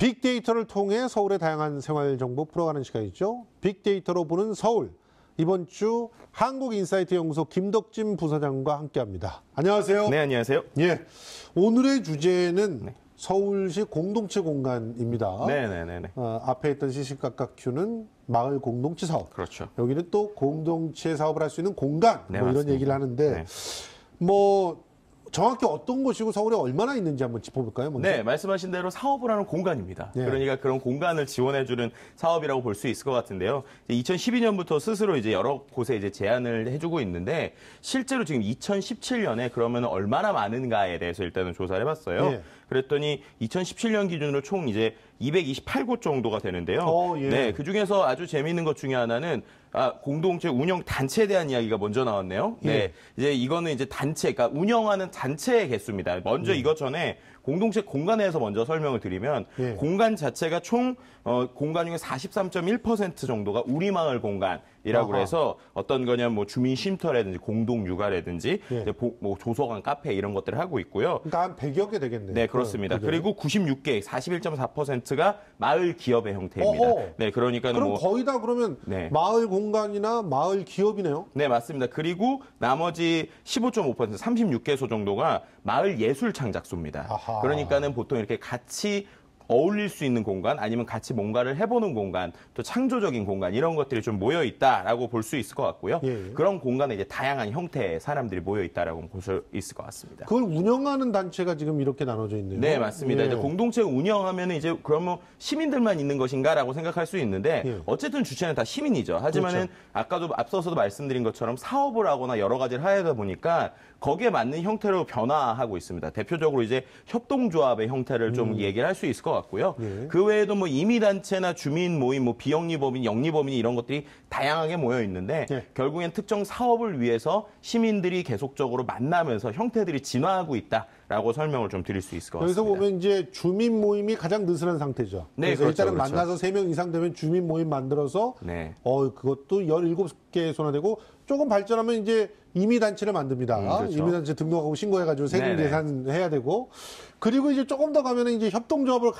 빅데이터를 통해 서울의 다양한 생활 정보 풀어가는 시간이죠. 빅데이터로 보는 서울. 이번 주 한국인사이트 연구소 김덕진 부사장과 함께합니다. 안녕하세요. 네, 안녕하세요. 예, 오늘의 주제는 서울시 공동체 공간입니다. 네네네. 앞에 있던 시시각각큐는 마을 공동체 사업. 그렇죠. 여기는 또 공동체 사업을 할 수 있는 공간. 네, 뭐 이런 맞습니다. 얘기를 하는데 네. 뭐 정확히 어떤 곳이고 서울에 얼마나 있는지 한번 짚어볼까요? 먼저? 네, 말씀하신 대로 사업을 하는 공간입니다. 네. 그러니까 그런 공간을 지원해주는 사업이라고 볼 수 있을 것 같은데요. 2012년부터 스스로 이제 여러 곳에 이제 제안을 해주고 있는데 실제로 지금 2017년에 그러면 얼마나 많은가에 대해서 일단은 조사를 해봤어요. 네. 그랬더니 2017년 기준으로 총 이제 228곳 정도가 되는데요. 예. 네, 그 중에서 아주 재미있는 것 중에 하나는 공동체 운영 단체에 대한 이야기가 먼저 나왔네요. 예. 네, 이제 이거는 이제 단체, 그러니까 운영하는 단체의 개수입니다. 먼저 이것 전에 공동체 공간에서 먼저 설명을 드리면 예. 공간 자체가 총 공간 중에 43.1% 정도가 우리마을 공간이라고 그래서 어떤 거냐면 뭐 주민 쉼터라든지 공동 육아라든지 예. 이제 뭐 조서관, 카페 이런 것들을 하고 있고요. 그러니까 한 100여 개 되겠네요. 네, 그렇습니다. 그죠? 그리고 96개, 41.4%가 마을 기업의 형태입니다. 어허. 네, 그러니까 그럼 뭐 거의 다 그러면 네. 마을 공간이나 마을 기업이네요. 네, 맞습니다. 그리고 나머지 15.5%, 36개소 정도가 마을 예술 창작소입니다. 아하. 그러니까는 보통 이렇게 같이 어울릴 수 있는 공간, 아니면 같이 뭔가를 해보는 공간, 또 창조적인 공간, 이런 것들이 좀 모여 있다라고 볼 수 있을 것 같고요. 예. 그런 공간에 이제 다양한 형태의 사람들이 모여 있다라고 볼 수 있을 것 같습니다. 그걸 운영하는 단체가 지금 이렇게 나눠져 있네요. 네, 맞습니다. 예. 이제 공동체 운영하면 이제 그러면 시민들만 있는 것인가라고 생각할 수 있는데 예. 어쨌든 주체는 다 시민이죠. 하지만은 그렇죠. 아까도 앞서서도 말씀드린 것처럼 사업을 하거나 여러 가지를 하다 보니까 거기에 맞는 형태로 변화하고 있습니다. 대표적으로 이제 협동조합의 형태를 좀 얘기를 할 수 있을 것 같고요. 예. 그 외에도 뭐 임의단체나 주민 모임, 뭐 비영리법인, 영리법인 이런 것들이 다양하게 모여 있는데 예. 결국엔 특정 사업을 위해서 시민들이 계속적으로 만나면서 형태들이 진화하고 있다라고 설명을 좀 드릴 수 있을 것 같습니다. 여기서 보면 이제 주민 모임이 가장 느슨한 상태죠. 네, 그래서 그렇죠, 일단은 그렇죠. 만나서 3명 이상 되면 주민 모임 만들어서 네. 그것도 17개 손화되고 조금 발전하면 이제 임의단체를 만듭니다. 그렇죠. 임의단체 등록하고 신고해가지고 세금 네네. 계산해야 되고 그리고 이제 조금 더 가면은 이제 협동조합으로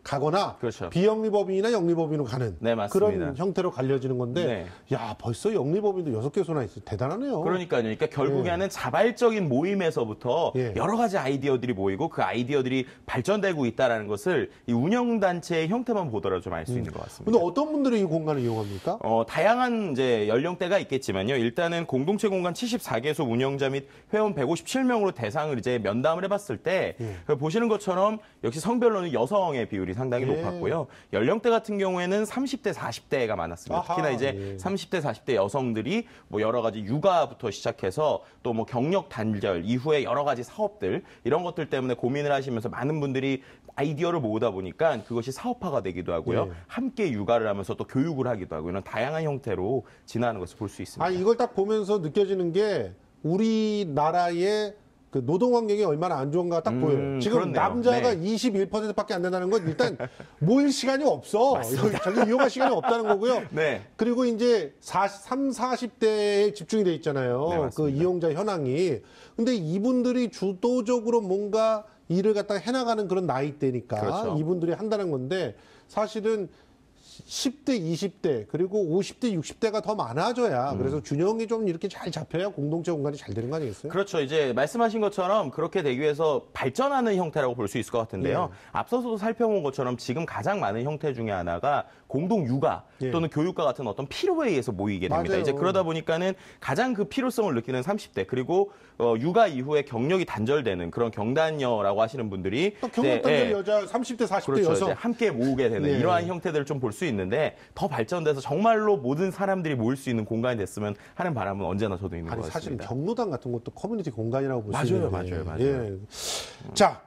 가거나 그렇죠. 비영리법인이나 영리법인으로 가는 네, 맞습니다. 그런 형태로 갈려지는 건데 야 벌써 영리법인도 6개 손화 있어요. 대단하네요. 그러니까요. 그러니까 결국에는 자발적인 모임에서부터 예. 여러 가지 아이디어들이 모이고 그 아이디어들이 발전되고 있다는 것을 이 운영단체의 형태만 보더라도 좀 알 수 있는 것 같습니다. 근데 어떤 분들이 이 공간을 이용합니까? 다양한 이제 연령대가 있겠지만요. 일단은 공동체 공간 74개소 운영자 및 회원 157명으로 대상을 이제 면담을 해봤을 때 보시는 것처럼 역시 성별로는 여성의 비율이 상당히 예. 높았고요. 연령대 같은 경우에는 30대, 40대가 많았습니다. 아하, 특히나 이제 예. 30대, 40대 여성들이 뭐 여러 가지 육아부터 시작해서 또 뭐 경력 단절 이후에 여러 가지 사업들 이런 것들 때문에 고민을 하시면서 많은 분들이 아이디어를 모으다 보니까 그것이 사업화가 되기도 하고요. 예. 함께 육아를 하면서 또 교육을 하기도 하고 이런 다양한 형태로 진화하는 것을 볼 수 있습니다. 이걸 딱 보면서 느껴지는 게 우리나라의 그 노동 환경이 얼마나 안 좋은가 딱 보여요. 지금 그렇네요. 남자가 네. 21%밖에 안 된다는 건 일단 모일 시간이 없어. 자기 이용할 시간이 없다는 거고요. 네. 그리고 이제 40대에 집중이 돼 있잖아요. 네, 그 맞습니다. 이용자 현황이. 근데 이분들이 주도적으로 뭔가 일을 갖다 해나가는 그런 나이대니까 그렇죠. 이분들이 한다는 건데 사실은 10대, 20대, 그리고 50대, 60대가 더 많아져야 그래서 균형이 좀 이렇게 잘 잡혀야 공동체 공간이 잘 되는 거 아니겠어요? 그렇죠. 이제 말씀하신 것처럼 그렇게 되기 위해서 발전하는 형태라고 볼 수 있을 것 같은데요. 예. 앞서서도 살펴본 것처럼 지금 가장 많은 형태 중에 하나가 공동 육아 예. 또는 교육과 같은 어떤 필요에 의해서 모이게 됩니다. 맞아요. 이제 그러다 보니까는 가장 그 필요성을 느끼는 30대 그리고 육아 이후에 경력이 단절되는 그런 경단녀라고 하시는 분들이 또 경력 이제, 단절 예, 여자 30대, 40대 그렇죠. 여성. 이제 함께 모으게 되는 네. 이러한 형태들을 좀 볼 수 있는데 더 발전돼서 정말로 모든 사람들이 모일 수 있는 공간이 됐으면 하는 바람은 언제나 저도 있는 것 사실은 같습니다. 경로당 같은 것도 커뮤니티 공간이라고 볼 수 맞아요, 있는데. 맞아요. 예. 자,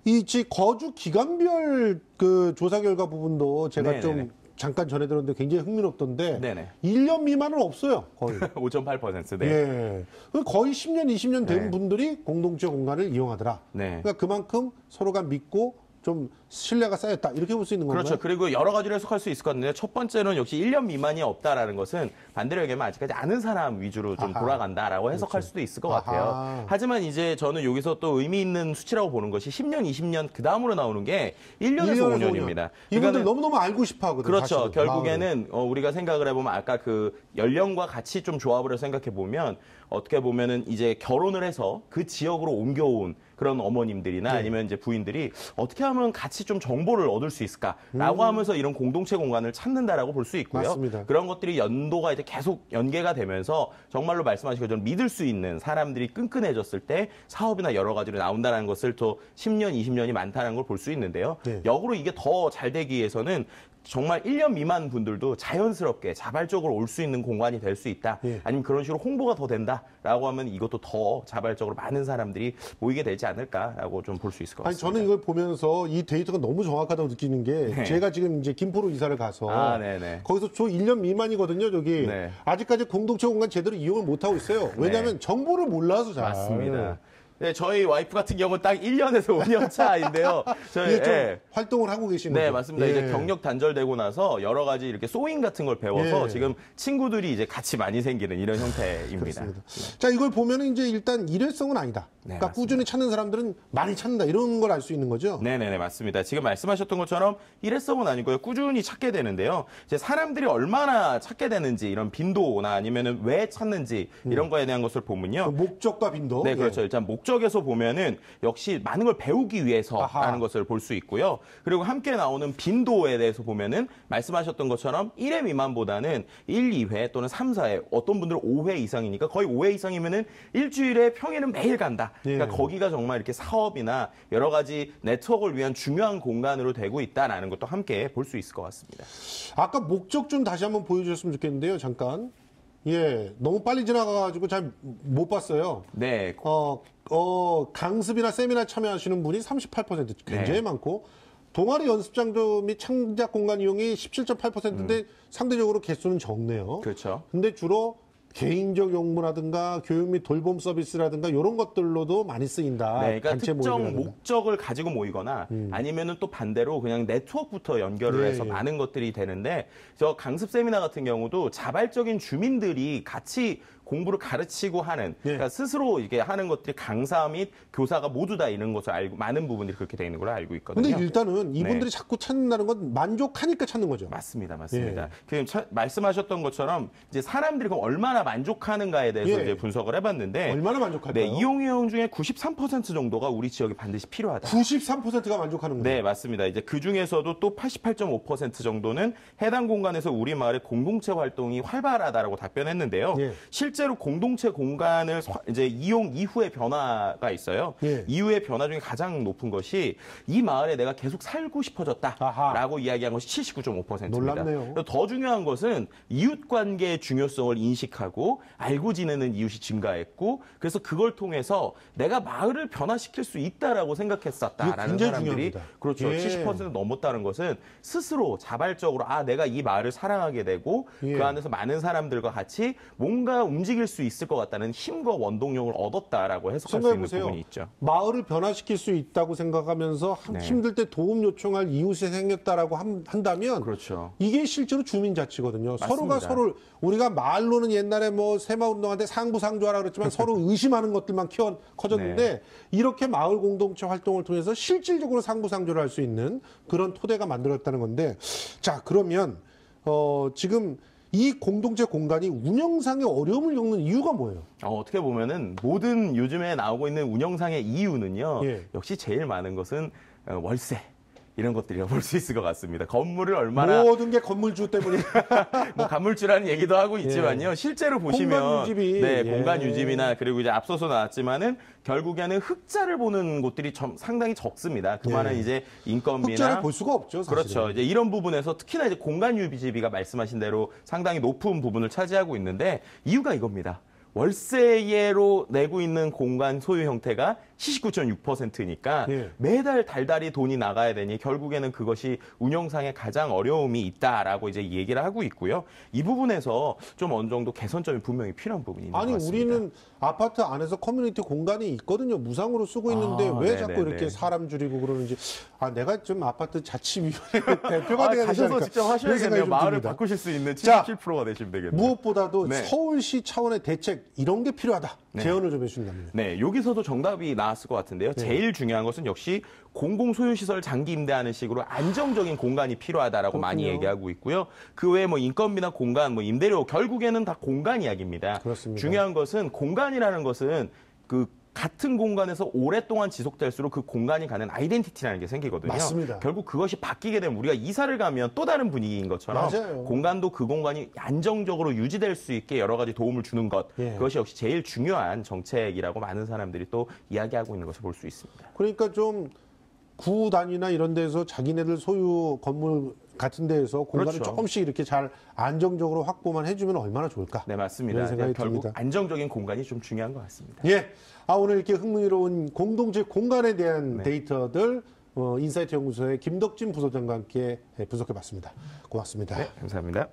이 거주 기간별 그 조사 결과 부분도 제가 네네네. 좀 잠깐 전해 들었는데 굉장히 흥미롭던데 네네. 1년 미만은 없어요. 거의. 5.8%. 네. 예. 거의 10년, 20년 된 네. 분들이 공동체 공간을 이용하더라. 네. 그러니까 그만큼 서로가 믿고 좀 신뢰가 쌓였다 이렇게 볼 수 있는 건가요? 그렇죠. 그리고 여러 가지로 해석할 수 있을 것 같은데 첫 번째는 역시 1년 미만이 없다라는 것은 반대로 얘기하면 아직까지 아는 사람 위주로 좀 아하. 돌아간다라고 해석할 그렇죠. 수도 있을 것 아하. 같아요. 하지만 이제 저는 여기서 또 의미 있는 수치라고 보는 것이 10년, 20년 그 다음으로 나오는 게 1년에서 5년입니다. 이분들 너무너무 알고 싶어 하거든요. 그렇죠. 사실은. 결국에는 우리가 생각을 해보면 아까 그 연령과 같이 좀 조합을 해서 생각해 보면 어떻게 보면은 이제 결혼을 해서 그 지역으로 옮겨온 그런 어머님들이나 네. 아니면 이제 부인들이 어떻게 하면 같이 좀 정보를 얻을 수 있을까라고 하면서 이런 공동체 공간을 찾는다라고 볼 수 있고요. 맞습니다. 그런 것들이 연도가 이제 계속 연계가 되면서 정말로 말씀하신 것처럼 믿을 수 있는 사람들이 끈끈해졌을 때 사업이나 여러 가지로 나온다는 것을 또 10년, 20년이 많다는 걸 볼 수 있는데요. 네. 역으로 이게 더 잘 되기 위해서는 정말 1년 미만 분들도 자연스럽게 자발적으로 올 수 있는 공간이 될 수 있다. 예. 아니면 그런 식으로 홍보가 더 된다라고 하면 이것도 더 자발적으로 많은 사람들이 모이게 되지 않을까라고 좀 볼 수 있을 것 아니 같습니다. 저는 이걸 보면서 이 데이터가 너무 정확하다고 느끼는 게 네. 제가 지금 이제 김포로 이사를 가서 네네. 거기서 저 1년 미만이거든요. 저기 네. 아직까지 공동체 공간 제대로 이용을 못 하고 있어요. 왜냐하면 정보를 몰라서 잘. 맞습니다. 네, 저희 와이프 같은 경우는 딱 1년에서 5년 차인데요. 저희 이게 좀 활동을 하고 계시는 네, 거죠? 맞습니다. 예. 이제 경력 단절되고 나서 여러 가지 이렇게 소잉 같은 걸 배워서 예. 지금 친구들이 이제 같이 많이 생기는 이런 형태입니다. 그렇습니다. 자, 이걸 보면은 이제 일단 일회성은 아니다. 네, 그러니까 맞습니다. 꾸준히 찾는 사람들은 많이 찾는다. 이런 걸 알 수 있는 거죠. 네네네, 맞습니다. 지금 말씀하셨던 것처럼 일회성은 아니고요. 꾸준히 찾게 되는데요. 이제 사람들이 얼마나 찾게 되는지 이런 빈도나 아니면은 왜 찾는지 이런 거에 대한 것을 보면요. 목적과 빈도. 네, 예. 그렇죠. 일단 목적에서 보면은 역시 많은 걸 배우기 위해서라는 아하. 것을 볼 수 있고요. 그리고 함께 나오는 빈도에 대해서 보면은 말씀하셨던 것처럼 1회 미만보다는 1, 2회 또는 3, 4회, 어떤 분들은 5회 이상이니까 거의 5회 이상이면은 일주일에 평일은 매일 간다. 그러니까 예. 거기가 정말 이렇게 사업이나 여러 가지 네트워크를 위한 중요한 공간으로 되고 있다라는 것도 함께 볼 수 있을 것 같습니다. 아까 목적 좀 다시 한번 보여주셨으면 좋겠는데요. 잠깐. 예, 너무 빨리 지나가가지고 잘 못 봤어요. 네, 강습이나 세미나 참여하시는 분이 38% 굉장히 네. 많고, 동아리 연습장도 및 창작 공간 이용이 17.8%인데 상대적으로 개수는 적네요. 그렇죠. 근데 주로 개인적 용무라든가 교육 및 돌봄 서비스라든가 이런 것들로도 많이 쓰인다. 네, 그러니까 단체 특정 모임이라든가. 목적을 가지고 모이거나 아니면은 또 반대로 그냥 네트워크부터 연결을 네, 해서 예. 많은 것들이 되는데 저 강습 세미나 같은 경우도 자발적인 주민들이 같이 공부를 가르치고 하는 예. 그러니까 스스로 이게 하는 것들이 강사 및 교사가 모두 다 있는 것을 알고 많은 부분들이 그렇게 되어 있는 걸로 알고 있거든요. 근데 일단은 이분들이 자꾸 찾는다는 건 만족하니까 찾는 거죠. 맞습니다, 맞습니다. 예. 그 말씀하셨던 것처럼 이제 사람들이 그럼 얼마나 만족하는가에 대해서 예. 이제 분석을 해봤는데 얼마나 만족할까요? 네, 이용 유형 중에 93% 정도가 우리 지역에 반드시 필요하다. 93%가 만족하는 거예요. 네, 맞습니다. 이제 그 중에서도 또 88.5% 정도는 해당 공간에서 우리 마을의 공동체 활동이 활발하다라고 답변했는데요. 예. 실제로 공동체 공간을 이제 이용 이후의 변화가 있어요. 예. 이후의 변화 중에 가장 높은 것이 이 마을에 내가 계속 살고 싶어졌다라고 이야기한 것이 79.5%입니다. 놀랍네요. 더 중요한 것은 이웃 관계의 중요성을 인식하고 알고 지내는 이웃이 증가했고 그래서 그걸 통해서 내가 마을을 변화시킬 수 있다라고 생각했었다라는 이거 굉장히 사람들이 중요합니다. 그렇죠. 예. 70% 넘었다는 것은 스스로 자발적으로 내가 이 마을을 사랑하게 되고 예. 그 안에서 많은 사람들과 같이 뭔가 움직일 수 있을 것 같다는 힘과 원동력을 얻었다라고 해석할 수 있는 생각해보세요. 부분이 있죠. 마을을 변화시킬 수 있다고 생각하면서 네. 힘들 때 도움 요청할 이웃이 생겼다라고 한다면 그렇죠. 이게 실제로 주민자치거든요. 서로가 맞습니다. 서로 우리가 말로는 옛날에 뭐 새마을운동할 때 상부상조하라 그랬지만 서로 의심하는 것들만 커졌는데 네. 이렇게 마을 공동체 활동을 통해서 실질적으로 상부상조를 할 수 있는 그런 토대가 만들어졌다는 건데 자 그러면 지금 이 공동체 공간이 운영상의 어려움을 겪는 이유가 뭐예요? 어떻게 보면은 모든 요즘에 나오고 있는 운영상의 이유는요. 예. 역시 제일 많은 것은 월세. 이런 것들이라고 볼 수 있을 것 같습니다. 건물을 얼마나 모든 게 건물주 때문에 뭐 가물주라는 얘기도 하고 있지만요. 실제로 보시면 공간 유지비. 네, 예. 공간 유지비나 그리고 이제 앞서서 나왔지만은 결국에는 흑자를 보는 곳들이 상당히 적습니다. 그만한 예. 이제 인건비나 흑자를 볼 수가 없죠. 사실은. 그렇죠. 이제 이런 부분에서 특히나 이제 공간 유지비가 말씀하신 대로 상당히 높은 부분을 차지하고 있는데 이유가 이겁니다. 월세로 내고 있는 공간 소유 형태가 79.6%니까 예. 매달 달달이 돈이 나가야 되니 결국에는 그것이 운영상에 가장 어려움이 있다라고 이제 얘기를 하고 있고요. 이 부분에서 좀 어느 정도 개선점이 분명히 필요한 부분이 있는 아니 것 같습니다. 우리는 아파트 안에서 커뮤니티 공간이 있거든요. 무상으로 쓰고 있는데 아, 왜 자꾸 네네네. 이렇게 사람 줄이고 그러는지 내가 좀 아파트 자치위원회 대표가 돼야 되지 가셔서 않을까 직접 이런 생각이 하셔야겠네요. 좀 마을을 듭니다. 바꾸실 수 있는 자, 77%가 되시면 되겠네요. 무엇보다도 네. 서울시 차원의 대책 이런 게 필요하다. 제언을 좀 해주신다면요. 네, 여기서도 정답이 나왔을 것 같은데요. 제일 중요한 것은 역시 공공소유시설 장기 임대하는 식으로 안정적인 공간이 필요하다라고 많이 그렇군요. 얘기하고 있고요. 그 외에 뭐 인건비나 공간, 뭐 임대료 결국에는 다 공간 이야기입니다. 그렇습니다. 중요한 것은 공간이라는 것은 그 같은 공간에서 오랫동안 지속될수록 그 공간이 가는 아이덴티티라는 게 생기거든요. 맞습니다. 결국 그것이 바뀌게 되면 우리가 이사를 가면 또 다른 분위기인 것처럼 맞아요. 공간도 그 공간이 안정적으로 유지될 수 있게 여러 가지 도움을 주는 것. 예. 그것이 역시 제일 중요한 정책이라고 많은 사람들이 또 이야기하고 있는 것을 볼 수 있습니다. 그러니까 좀 구 단위나 이런 데서 자기네들 소유 건물 같은 데에서 공간을 그렇죠. 조금씩 이렇게 잘 안정적으로 확보만 해주면 얼마나 좋을까? 네, 맞습니다. 이런 생각이 결국 듭니다. 안정적인 공간이 좀 중요한 것 같습니다. 예. 오늘 이렇게 흥미로운 공동체 공간에 대한 네. 데이터들 인사이트 연구소의 김덕진 부소장과 함께 분석해 봤습니다. 고맙습니다. 네, 감사합니다.